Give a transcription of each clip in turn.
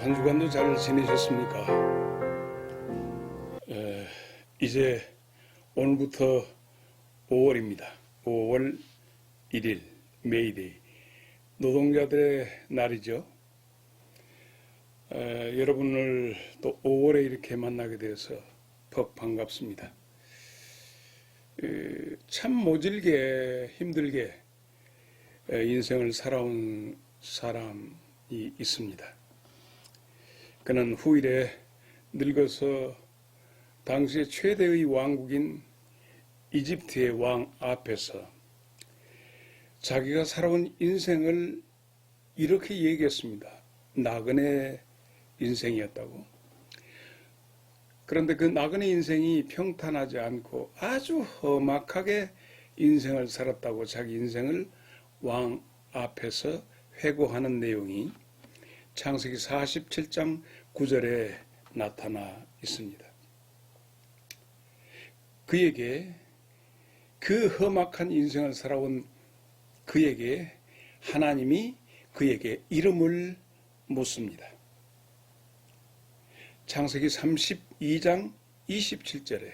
한 주간도 잘 지내셨습니까? 이제 오늘부터 5월입니다. 5월 1일 메이데이, 노동자들의 날이죠. 여러분을 또 5월에 이렇게 만나게 되어서 퍽 반갑습니다. 참 모질게 힘들게 인생을 살아온 사람이 있습니다. 그는 후일에 늙어서 당시의 최대의 왕국인 이집트의 왕 앞에서 자기가 살아온 인생을 이렇게 얘기했습니다. 나그네 인생이었다고. 그런데 그 나그네 인생이 평탄하지 않고 아주 험악하게 인생을 살았다고 자기 인생을 왕 앞에서 회고하는 내용이 창세기 47장 9절에 나타나 있습니다. 그에게, 그 험악한 인생을 살아온 그에게 하나님이 그에게 이름을 묻습니다. 창세기 32장 27절에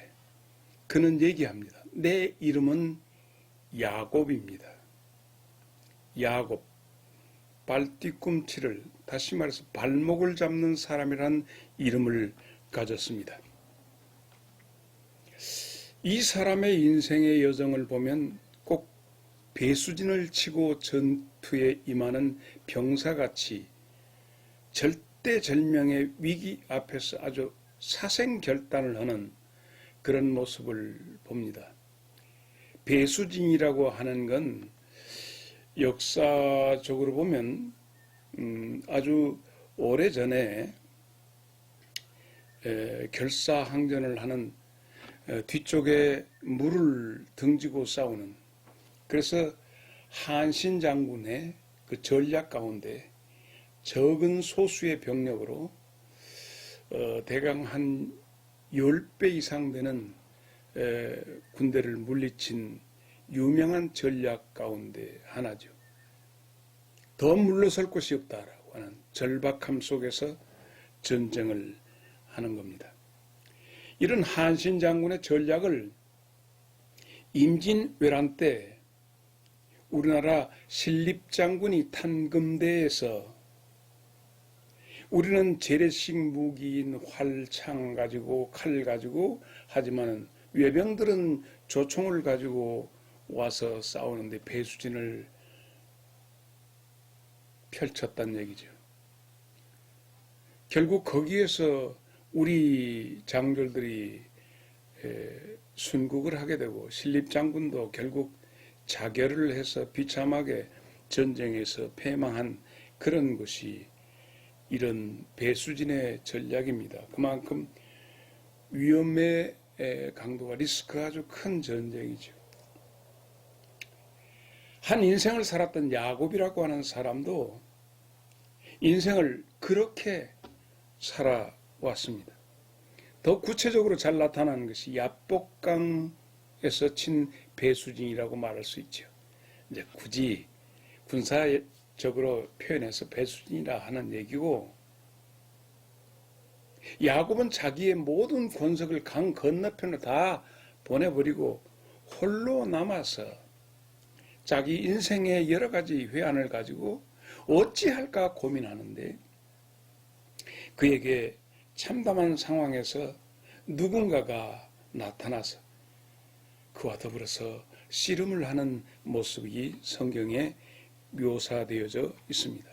그는 얘기합니다. 내 이름은 야곱입니다. 야곱, 발뒤꿈치를, 다시 말해서 발목을 잡는 사람이란 이름을 가졌습니다. 이 사람의 인생의 여정을 보면 꼭 배수진을 치고 전투에 임하는 병사같이 절대절명의 위기 앞에서 아주 사생결단을 하는 그런 모습을 봅니다. 배수진이라고 하는 건 역사적으로 보면 아주 오래전에 결사항전을 하는 뒤쪽에 물을 등지고 싸우는, 그래서 한신 장군의 그 전략 가운데 적은 소수의 병력으로 대강 한 10배 이상 되는 군대를 물리친 유명한 전략 가운데 하나죠. 더 물러설 곳이 없다라고 하는 절박함 속에서 전쟁을 하는 겁니다. 이런 한신 장군의 전략을 임진왜란 때 우리나라 신립 장군이 탄금대에서 우리는 재래식 무기인 활, 창 가지고 칼 가지고 하지만 외병들은 조총을 가지고 와서 싸우는데 배수진을 펼쳤단 얘기죠. 결국 거기에서 우리 장졸들이 순국을 하게 되고 신립장군도 결국 자결을 해서 비참하게 전쟁에서 패망한 그런 것이 이런 배수진의 전략입니다. 그만큼 위험의 강도가, 리스크가 아주 큰 전쟁이죠. 한 인생을 살았던 야곱이라고 하는 사람도 인생을 그렇게 살아왔습니다. 더 구체적으로 잘 나타나는 것이 야복강에서 친 배수진이라고 말할 수 있죠. 이제 굳이 군사적으로 표현해서 배수진이라 하는 얘기고, 야곱은 자기의 모든 권속을 강 건너편으로 다 보내버리고 홀로 남아서 자기 인생의 여러 가지 회한을 가지고 어찌할까 고민하는데, 그에게 참담한 상황에서 누군가가 나타나서 그와 더불어서 씨름을 하는 모습이 성경에 묘사되어져 있습니다.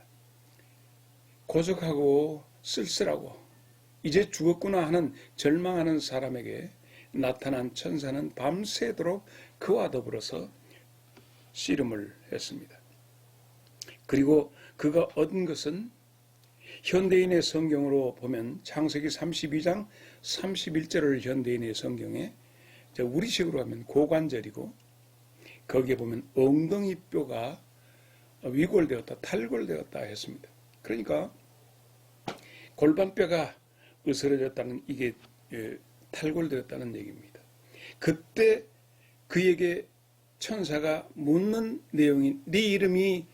고적하고 쓸쓸하고 이제 죽었구나 하는 절망하는 사람에게 나타난 천사는 밤새도록 그와 더불어서 씨름을 했습니다. 그리고 그가 얻은 것은 현대인의 성경으로 보면 창세기 32장 31절을 현대인의 성경에 우리식으로 하면 고관절이고, 거기에 보면 엉덩이 뼈가 위골되었다, 탈골되었다 했습니다. 그러니까 골반뼈가 으스러졌다는, 이게 탈골되었다는 얘기입니다. 그때 그에게 천사가 묻는 내용인 네 이름이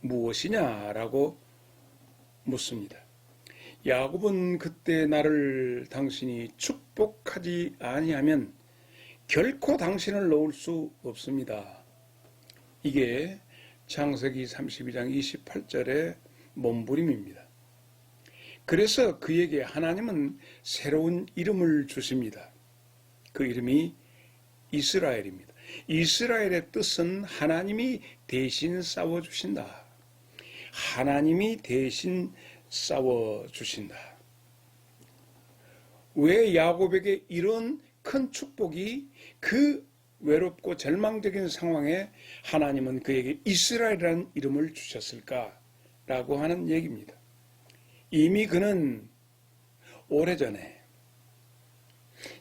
무엇이냐라고 묻습니다. 야곱은 그때 나를 당신이 축복하지 아니하면 결코 당신을 놓을 수 없습니다. 이게 창세기 32장 28절의 몸부림입니다. 그래서 그에게 하나님은 새로운 이름을 주십니다. 그 이름이 이스라엘입니다. 이스라엘의 뜻은 하나님이 대신 싸워주신다. 하나님이 대신 싸워주신다. 왜 야곱에게 이런 큰 축복이 그 외롭고 절망적인 상황에 하나님은 그에게 이스라엘이라는 이름을 주셨을까라고 하는 얘기입니다. 이미 그는 오래전에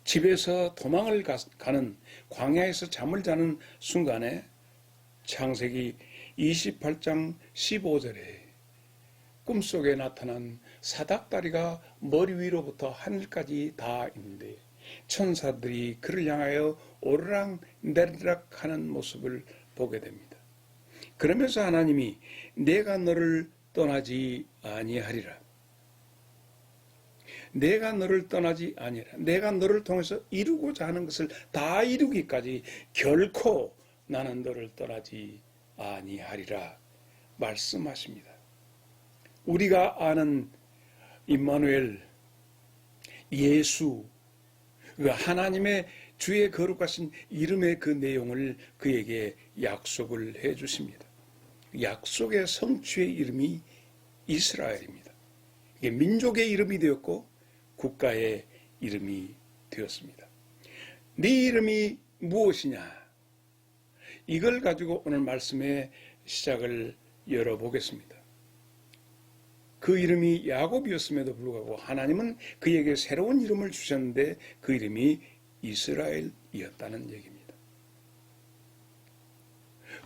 집에서 도망을 가는 광야에서 잠을 자는 순간에 창세기 28장 15절에 꿈속에 나타난 사닥다리가 머리 위로부터 하늘까지 다 있는데 천사들이 그를 향하여 오르락 내리락 하는 모습을 보게 됩니다. 그러면서 하나님이 내가 너를 떠나지 아니하리라. 내가 너를 떠나지 아니하리라. 내가 너를 통해서 이루고자 하는 것을 다 이루기까지 결코 나는 너를 떠나지 아니하리라 말씀하십니다. 우리가 아는 임마누엘 예수, 그 하나님의 주의 거룩하신 이름의 그 내용을 그에게 약속을 해 주십니다. 약속의 성취의 이름이 이스라엘입니다. 이게 민족의 이름이 되었고 국가의 이름이 되었습니다. 네 이름이 무엇이냐? 이걸 가지고 오늘 말씀의 시작을 열어보겠습니다. 그 이름이 야곱이었음에도 불구하고 하나님은 그에게 새로운 이름을 주셨는데 그 이름이 이스라엘이었다는 얘기입니다.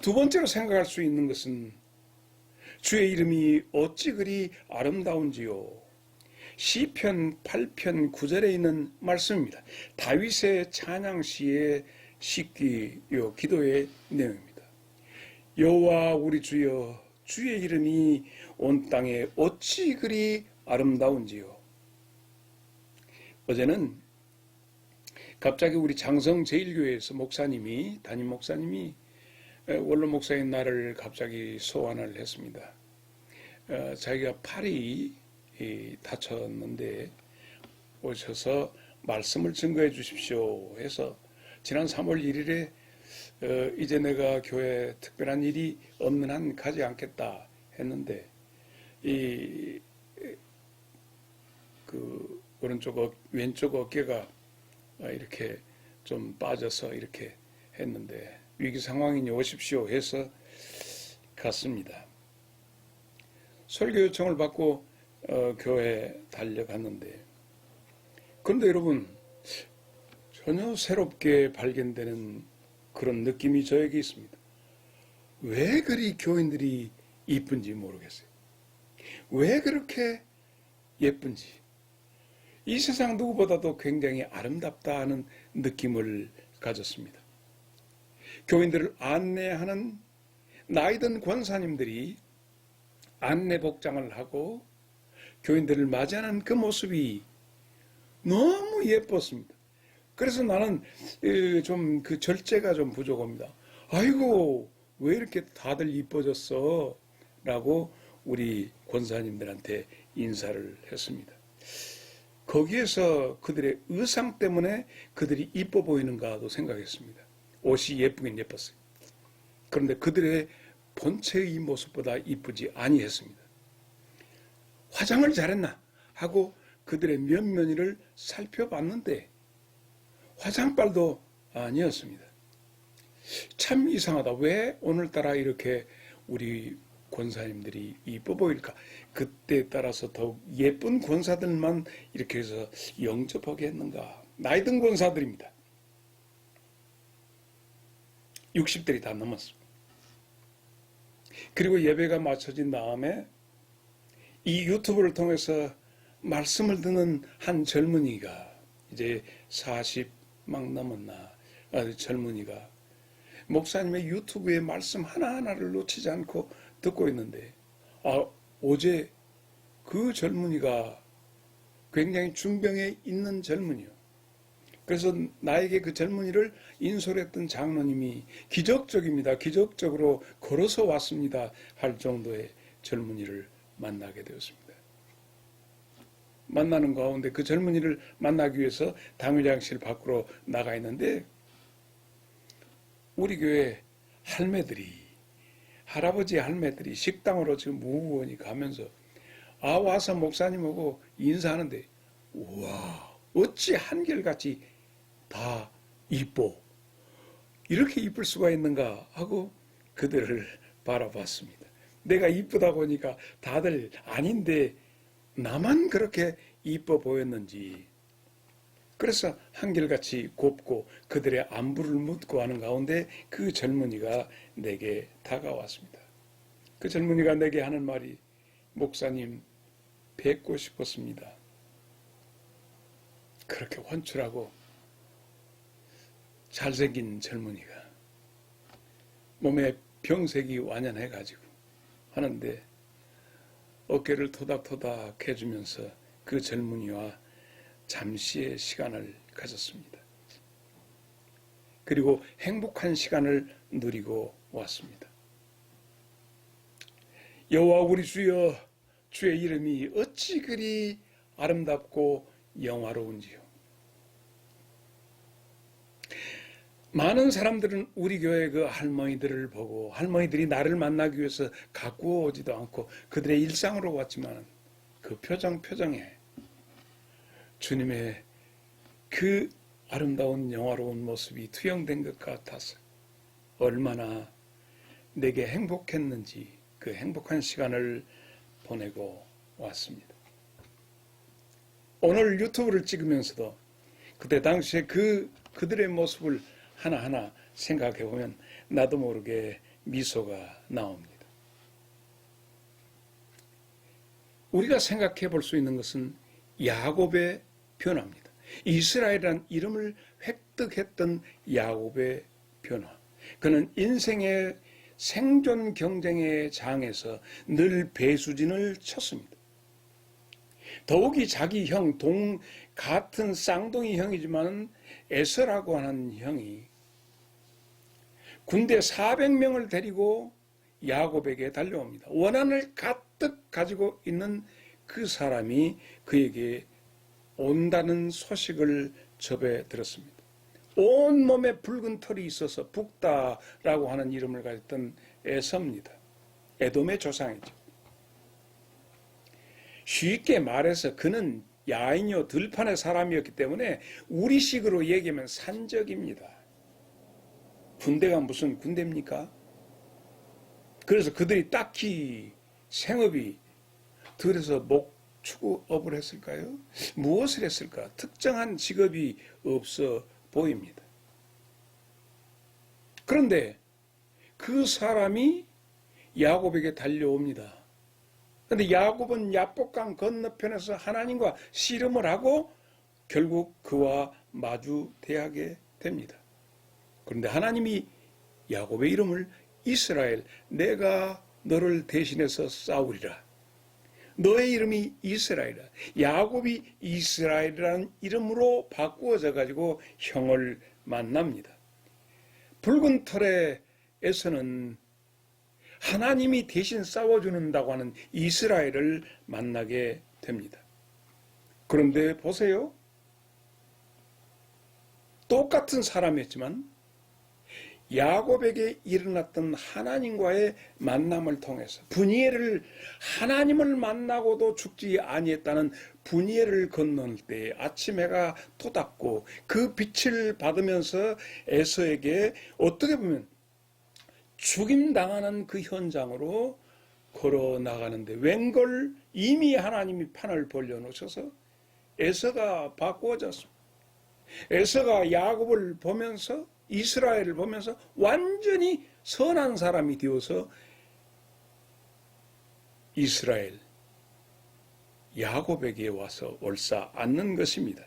두 번째로 생각할 수 있는 것은 주의 이름이 어찌 그리 아름다운지요. 시편 8편 9절에 있는 말씀입니다. 다윗의 찬양시의 시기요 기도의 내용입니다. 여호와 우리 주여 주의 이름이 온 땅에 어찌 그리 아름다운지요. 어제는 갑자기 우리 장성제일교회에서 담임 목사님이 원로 목사인 나를 갑자기 소환을 했습니다. 자기가 팔이 다쳤는데 오셔서 말씀을 증거해 주십시오 해서 지난 3월 1일에 이제 내가 교회에 특별한 일이 없는 한 가지 않겠다 했는데 그 왼쪽 어깨가 이렇게 좀 빠져서 이렇게 했는데 위기 상황이니 오십시오 해서 갔습니다. 설교 요청을 받고 교회에 달려갔는데 그런데 여러분 전혀 새롭게 발견되는 그런 느낌이 저에게 있습니다. 왜 그리 교인들이 이쁜지 모르겠어요. 왜 그렇게 예쁜지. 이 세상 누구보다도 굉장히 아름답다 하는 느낌을 가졌습니다. 교인들을 안내하는 나이든 권사님들이 안내 복장을 하고 교인들을 맞이하는 그 모습이 너무 예뻤습니다. 그래서 나는 좀 그 절제가 좀 부족합니다. 아이고 왜 이렇게 다들 이뻐졌어? 라고 우리 권사님들한테 인사를 했습니다. 거기에서 그들의 의상 때문에 그들이 이뻐 보이는가도 생각했습니다. 옷이 예쁘긴 예뻤어요. 그런데 그들의 본체의 모습보다 이쁘지 아니했습니다. 화장을 잘했나 하고 그들의 면면이를 살펴봤는데 화장빨도 아니었습니다. 참 이상하다. 왜 오늘따라 이렇게 우리 권사님들이 이뻐 보일까? 그때에 따라서 더욱 예쁜 권사들만 이렇게 해서 영접하게 했는가? 나이든 권사들입니다. 60대이 다 넘었습니다. 그리고 예배가 마쳐진 다음에 이 유튜브를 통해서 말씀을 듣는 한 젊은이가 이제 40 막 넘었나 젊은이가 목사님의 유튜브의 말씀 하나하나를 놓치지 않고 듣고 있는데 어제 그 젊은이가 굉장히 중병에 있는 젊은이요. 그래서 나에게 그 젊은이를 인솔했던 장로님이 기적적입니다. 기적적으로 걸어서 왔습니다. 할 정도의 젊은이를 만나게 되었습니다. 만나는 가운데 그 젊은이를 만나기 위해서 당회장실 밖으로 나가 있는데 우리 교회 할아버지 할매들이 식당으로 지금 무무원이 가면서 와서 목사님하고 인사하는데 우와 어찌 한결같이 다 이뻐 이렇게 이쁠 수가 있는가 하고 그들을 바라봤습니다. 내가 이쁘다고 하니까 다들 아닌데 나만 그렇게 이뻐 보였는지 그래서 한결같이 곱고 그들의 안부를 묻고 하는 가운데 그 젊은이가 내게 다가왔습니다. 그 젊은이가 내게 하는 말이 목사님 뵙고 싶었습니다. 그렇게 훤출하고 잘생긴 젊은이가 몸에 병색이 완연해가지고 하는데 어깨를 토닥토닥 해주면서 그 젊은이와 잠시의 시간을 가졌습니다. 그리고 행복한 시간을 누리고 왔습니다. 여호와 우리 주여 주의 이름이 어찌 그리 아름답고 영화로운지요. 많은 사람들은 우리 교회 그 할머니들을 보고 할머니들이 나를 만나기 위해서 갖고 오지도 않고 그들의 일상으로 왔지만 그 표정에 주님의 그 아름다운 영화로운 모습이 투영된 것 같아서 얼마나 내게 행복했는지 그 행복한 시간을 보내고 왔습니다. 오늘 유튜브를 찍으면서도 그때 당시에 그들의 모습을 하나하나 생각해 보면 나도 모르게 미소가 나옵니다. 우리가 생각해 볼 수 있는 것은 야곱의 변화입니다. 이스라엘이라는 이름을 획득했던 야곱의 변화. 그는 인생의 생존 경쟁의 장에서 늘 배수진을 쳤습니다. 더욱이 자기 형, 같은 쌍둥이 형이지만 에서라고 하는 형이 군대 400명을 데리고 야곱에게 달려옵니다. 원한을 가득 가지고 있는 그 사람이 그에게 온다는 소식을 접해 들었습니다. 온몸에 붉은 털이 있어서 북다라고 하는 이름을 가졌던 에서입니다. 에돔의 조상이죠. 쉽게 말해서 그는 야인요 들판의 사람이었기 때문에 우리식으로 얘기하면 산적입니다. 군대가 무슨 군대입니까? 그래서 그들이 딱히 생업이 들에서 목축업을 했을까요? 무엇을 했을까? 특정한 직업이 없어 보입니다. 그런데 그 사람이 야곱에게 달려옵니다. 그런데 야곱은 야복강 건너편에서 하나님과 씨름을 하고 결국 그와 마주대하게 됩니다. 그런데 하나님이 야곱의 이름을 이스라엘, 내가 너를 대신해서 싸우리라. 너의 이름이 이스라엘이라. 야곱이 이스라엘이라는 이름으로 바꾸어져 가지고 형을 만납니다. 붉은 털에서는 하나님이 대신 싸워주는다고 하는 이스라엘을 만나게 됩니다. 그런데 보세요. 똑같은 사람이었지만 야곱에게 일어났던 하나님과의 만남을 통해서 하나님을 만나고도 죽지 아니했다는 분이엘을 건널 때 아침 해가 돋았고 그 빛을 받으면서 에서에게 어떻게 보면 죽임당하는 그 현장으로 걸어 나가는데 웬걸 이미 하나님이 판을 벌려놓으셔서 에서가 바꾸어졌습니다. 에서가 야곱을 보면서 이스라엘을 보면서 완전히 선한 사람이 되어서 이스라엘, 야곱에게 와서 옳사 않는 것입니다.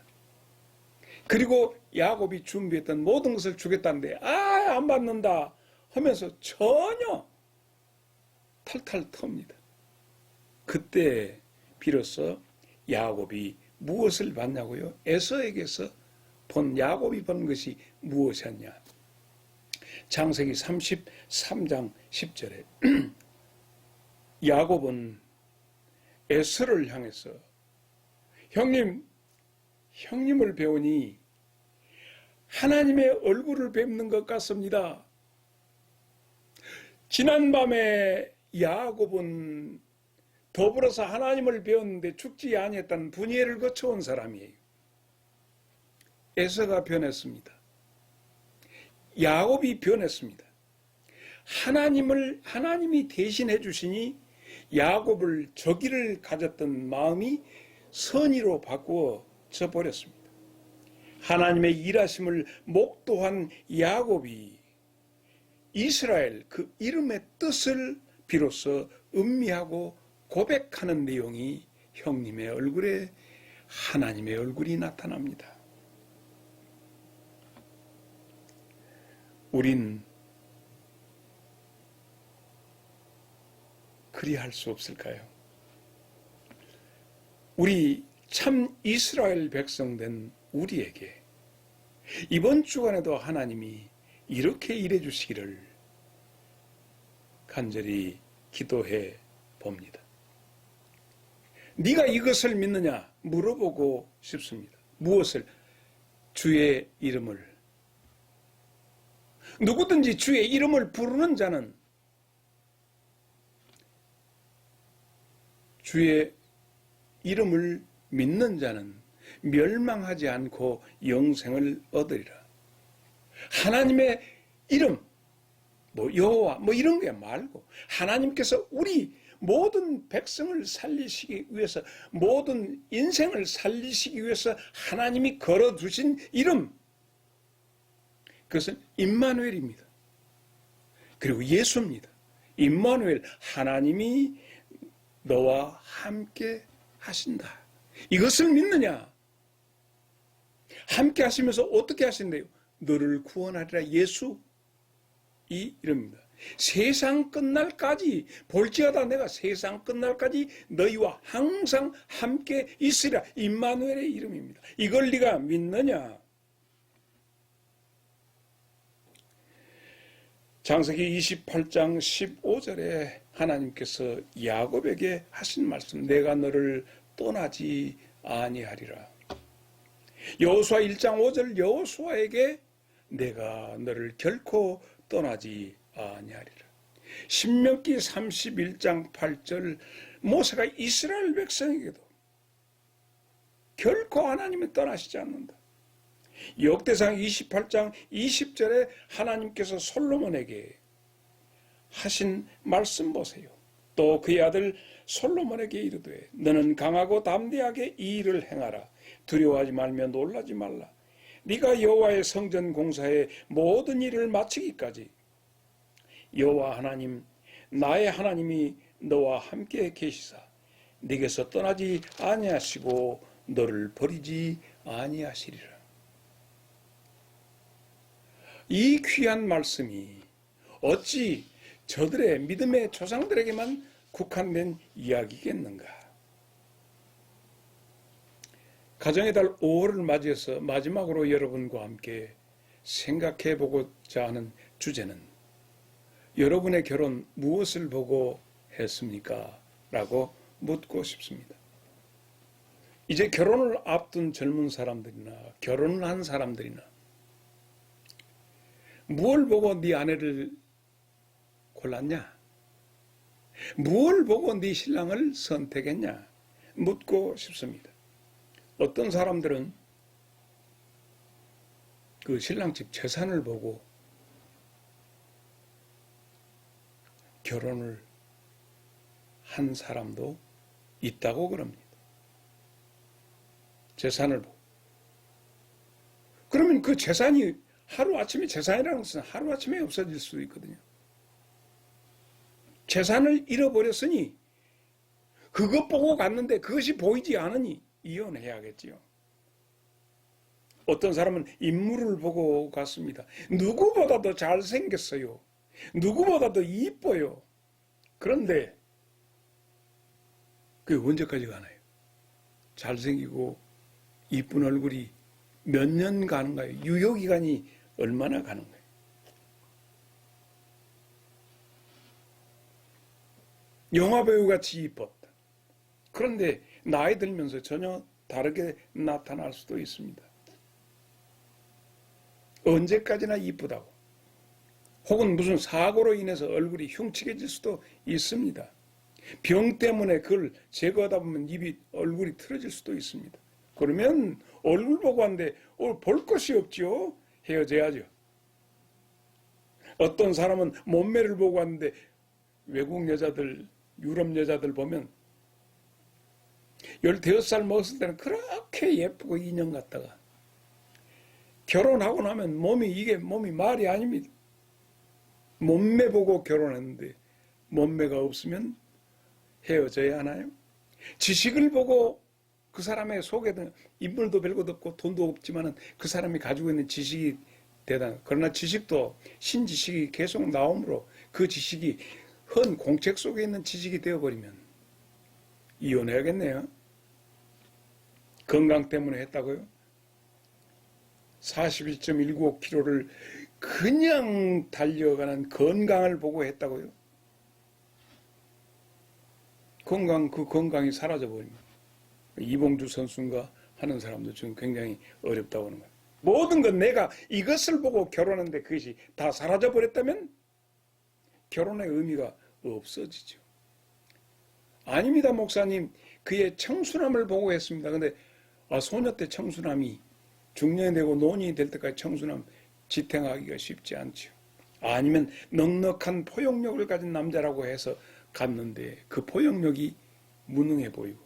그리고 야곱이 준비했던 모든 것을 주겠다는데 안 받는다 하면서 전혀 탈탈 텁니다. 그때 비로소 야곱이 무엇을 봤냐고요? 에서에게서 본 야곱이 본 것이 무엇이었냐? 창세기 33장 10절에 야곱은 에서를 향해서 형님을 배우니 하나님의 얼굴을 뵙는 것 같습니다. 지난밤에 야곱은 더불어서 하나님을 배웠는데 죽지 아니했다는 분이를 거쳐온 사람이에요. 에서가 변했습니다. 야곱이 변했습니다. 하나님이 대신해 주시니 야곱을 저기를 가졌던 마음이 선의로 바꾸어져 버렸습니다. 하나님의 일하심을 목도한 야곱이 이스라엘 그 이름의 뜻을 비로소 음미하고 고백하는 내용이 형님의 얼굴에 하나님의 얼굴이 나타납니다. 우린 그리할 수 없을까요? 우리 참 이스라엘 백성 된 우리에게 이번 주간에도 하나님이 이렇게 일해 주시기를 간절히 기도해 봅니다. 네가 이것을 믿느냐 물어보고 싶습니다. 무엇을? 주의 이름을. 누구든지 주의 이름을 부르는 자는 주의 이름을 믿는 자는 멸망하지 않고 영생을 얻으리라. 하나님의 이름, 여호와 이런 게 말고 하나님께서 우리 모든 백성을 살리시기 위해서, 모든 인생을 살리시기 위해서 하나님이 걸어두신 이름, 그것은 임마누엘입니다. 그리고 예수입니다. 임마누엘, 하나님이 너와 함께 하신다. 이것을 믿느냐? 함께 하시면서 어떻게 하신대요? 너를 구원하리라. 예수, 이 이름입니다. 세상 끝날까지 볼지어다 내가 세상 끝날까지 너희와 항상 함께 있으리라. 임마누엘의 이름입니다. 이걸 네가 믿느냐? 창세기 28장 15절에 하나님께서 야곱에게 하신 말씀, 내가 너를 떠나지 아니하리라. 여호수아 1장 5절 여호수아에게 내가 너를 결코 떠나지 아니하리라. 신명기 31장 8절 모세가 이스라엘 백성에게도 결코 하나님은 떠나시지 않는다. 역대상 28장 20절에 하나님께서 솔로몬에게 하신 말씀 보세요. 또 그의 아들 솔로몬에게 이르되 너는 강하고 담대하게 이 일을 행하라. 두려워하지 말며 놀라지 말라. 네가 여호와의 성전 공사의 모든 일을 마치기까지 여호와 하나님 나의 하나님이 너와 함께 계시사 네게서 떠나지 아니하시고 너를 버리지 아니하시리라. 이 귀한 말씀이 어찌 저들의 믿음의 조상들에게만 국한된 이야기겠는가? 가정의 달 5월을 맞이해서 마지막으로 여러분과 함께 생각해 보고자 하는 주제는 여러분의 결혼 무엇을 보고 했습니까? 라고 묻고 싶습니다. 이제 결혼을 앞둔 젊은 사람들이나 결혼을 한 사람들이나 무엇을 보고 네 아내를 골랐냐? 무엇을 보고 네 신랑을 선택했냐? 묻고 싶습니다. 어떤 사람들은 그 신랑집 재산을 보고 결혼을 한 사람도 있다고 그럽니다. 재산을 보고. 그러면 그 재산이 하루아침에, 재산이라는 것은 하루아침에 없어질 수도 있거든요. 재산을 잃어버렸으니 그것 보고 갔는데 그것이 보이지 않으니 이혼해야겠지요. 어떤 사람은 인물을 보고 갔습니다. 누구보다도 잘생겼어요. 누구보다도 이뻐요. 그런데 그게 언제까지 가나요? 잘생기고 이쁜 얼굴이 몇 년 가는가요? 유효기간이 얼마나 가는가요? 영화배우같이 이뻤다. 그런데 나이 들면서 전혀 다르게 나타날 수도 있습니다. 언제까지나 이쁘다고. 혹은 무슨 사고로 인해서 얼굴이 흉측해질 수도 있습니다. 병 때문에 그걸 제거하다 보면 얼굴이 틀어질 수도 있습니다. 그러면 얼굴 보고 하는데 볼 것이 없죠. 헤어져야죠. 어떤 사람은 몸매를 보고 하는데 외국 여자들, 유럽 여자들 보면 15살 먹었을 때는 그렇게 예쁘고 인형 같다가 결혼하고 나면 이게 몸이 말이 아닙니다. 몸매 보고 결혼했는데 몸매가 없으면 헤어져야 하나요? 지식을 보고 그 사람의 속에는 인물도 별것도 없고 돈도 없지만은 그 사람이 가지고 있는 지식이 그러나 지식도 신지식이 계속 나오므로 그 지식이 헌 공책 속에 있는 지식이 되어버리면 이혼해야겠네요. 건강 때문에 했다고요? 41.195km를 그냥 달려가는 건강을 보고 했다고요? 그 건강이 사라져버립니다. 이봉주 선수인가 하는 사람도 지금 굉장히 어렵다고 하는 거예요. 모든 건 내가 이것을 보고 결혼했는데 그것이 다 사라져버렸다면 결혼의 의미가 없어지죠. 아닙니다, 목사님. 그의 청순함을 보고 했습니다. 근데 소녀 때 청순함이 중년이 되고 노인이 될 때까지 청순함 지탱하기가 쉽지 않죠. 아니면 넉넉한 포용력을 가진 남자라고 해서 갔는데 그 포용력이 무능해 보이고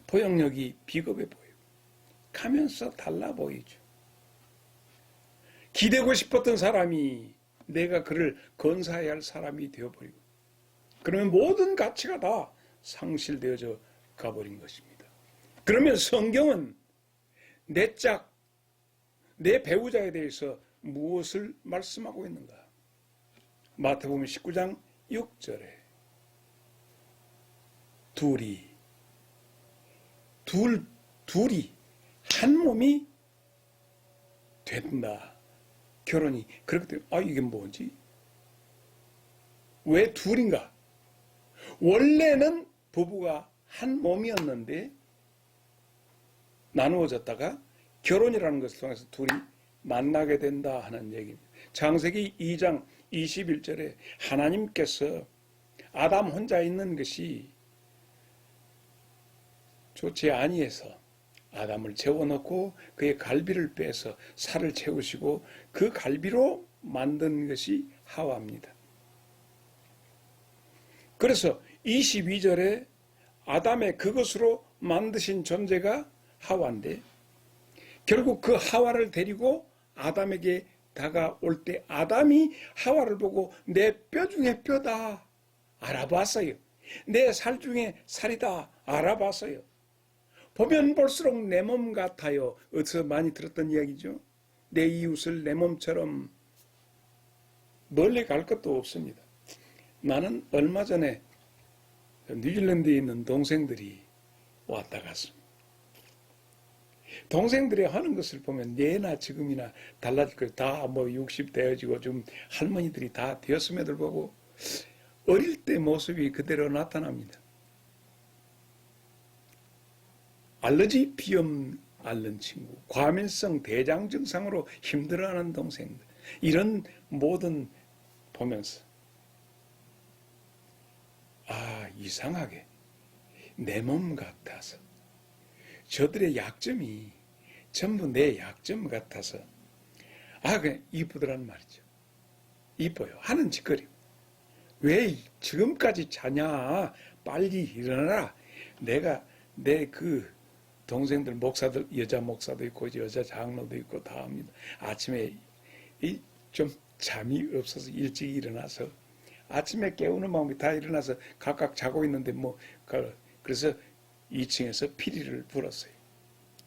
포용력이 비겁해 보이고 가면서 달라 보이죠. 기대고 싶었던 사람이 내가 그를 건사해야 할 사람이 되어버리고 그러면 모든 가치가 다 상실되어져 가버린 것입니다. 그러면 성경은 내 배우자에 대해서 무엇을 말씀하고 있는가? 마태복음 19장 6절에 둘이 한 몸이 된다. 결혼이 그렇기 때문에 이게 뭐지? 왜 둘인가? 원래는 부부가 한 몸이었는데 나누어졌다가 결혼이라는 것을 통해서 둘이 만나게 된다 하는 얘기입니다. 창세기 2장 21절에 하나님께서 아담 혼자 있는 것이 좋지 아니해서 아담을 재워놓고 그의 갈비를 빼서 살을 채우시고 그 갈비로 만든 것이 하와입니다. 그래서 22절에 아담의 그것으로 만드신 존재가 하와인데 결국 그 하와를 데리고 아담에게 다가올 때 아담이 하와를 보고 내 뼈 중에 뼈다 알아봤어요. 내 살 중에 살이다 알아봤어요. 보면 볼수록 내 몸 같아요. 어디서 많이 들었던 이야기죠. 내 이웃을 내 몸처럼. 멀리 갈 것도 없습니다. 나는 얼마 전에 뉴질랜드에 있는 동생들이 왔다 갔습니다. 동생들이 하는 것을 보면 예나 지금이나 달라질 거예요. 다 60 되어지고 좀 할머니들이 다 되었음에도 보고 어릴 때 모습이 그대로 나타납니다. 알러지 비염 앓는 친구, 과민성 대장 증상으로 힘들어하는 동생들, 이런 모든 보면서 이상하게 내 몸 같아서 저들의 약점이 전부 내 약점 같아서 그냥 이쁘더란 말이죠. 이뻐요. 하는 짓거리고. 왜 지금까지 자냐? 빨리 일어나라. 내가 내 그 동생들 목사들 여자 목사도 있고 여자 장로도 있고 다 합니다. 아침에 좀 잠이 없어서 일찍 일어나서 아침에 깨우는 마음이 다 일어나서 각각 자고 있는데 그래서 2층에서 피리를 불었어요.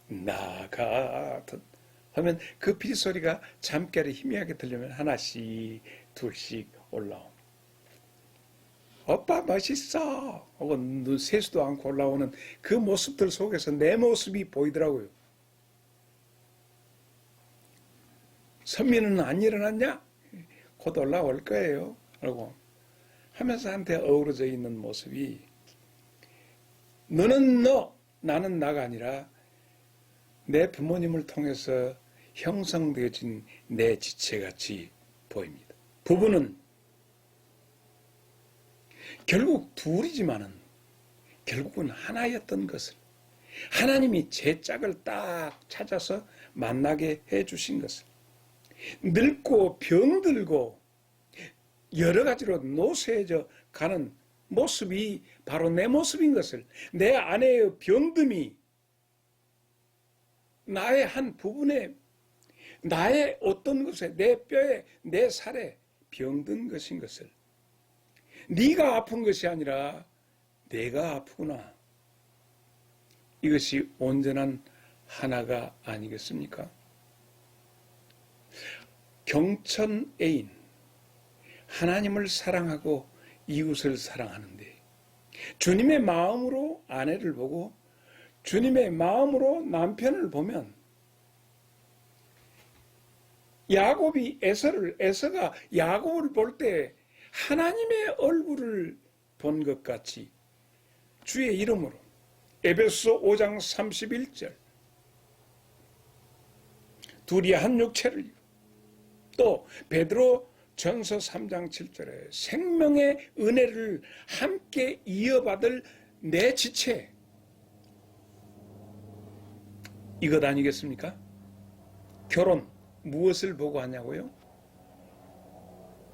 나 같은 하면 그 피리 소리가 잠결에 희미하게 들리면 하나씩 둘씩 올라옵니다. 오빠 멋있어 혹은 눈 세수도 않고 올라오는 그 모습들 속에서 내 모습이 보이더라고요. 선미는 안 일어났냐? 곧 올라올 거예요 라고 하면서 한테 어우러져 있는 모습이 너는 너, 나는 나가 아니라 내 부모님을 통해서 형성되어진 내 지체같이 보입니다. 부부는 결국 둘이지만은 결국은 하나였던 것을 하나님이 제 짝을 딱 찾아서 만나게 해주신 것을 늙고 병들고 여러 가지로 노쇠해져 가는 모습이 바로 내 모습인 것을 내 아내의 병듦이 나의 한 부분에 나의 어떤 것에 내 뼈에 내 살에 병든 것인 것을 네가 아픈 것이 아니라 내가 아프구나. 이것이 온전한 하나가 아니겠습니까? 경천 애인 하나님을 사랑하고 이웃을 사랑하는데 주님의 마음으로 아내를 보고 주님의 마음으로 남편을 보면 에서가 야곱을 볼 때 하나님의 얼굴을 본 것 같이 주의 이름으로 에베소 5장 31절 둘이 한 육체를 이루고 또 베드로 전서 3장 7절에 생명의 은혜를 함께 이어받을 내 지체 이것 아니겠습니까? 결혼 무엇을 보고 하냐고요?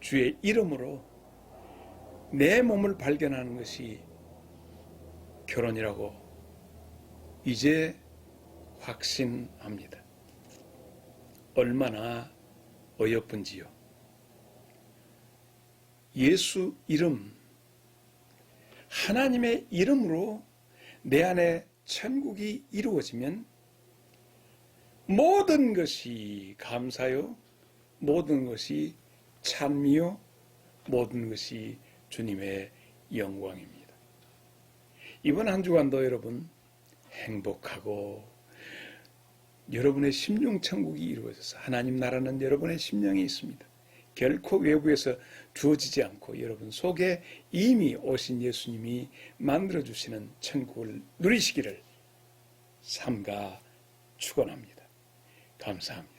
주의 이름으로 내 몸을 발견하는 것이 결혼이라고 이제 확신합니다. 얼마나 어여쁜지요. 예수 이름, 하나님의 이름으로 내 안에 천국이 이루어지면 모든 것이 감사요, 모든 것이 찬미요, 모든 것이 주님의 영광입니다. 이번 한 주간도 여러분 행복하고 여러분의 심령 천국이 이루어져서 하나님 나라는 여러분의 심령에 있습니다. 결코 외부에서 주어지지 않고 여러분 속에 이미 오신 예수님이 만들어주시는 천국을 누리시기를 삼가 축원합니다. 감사합니다.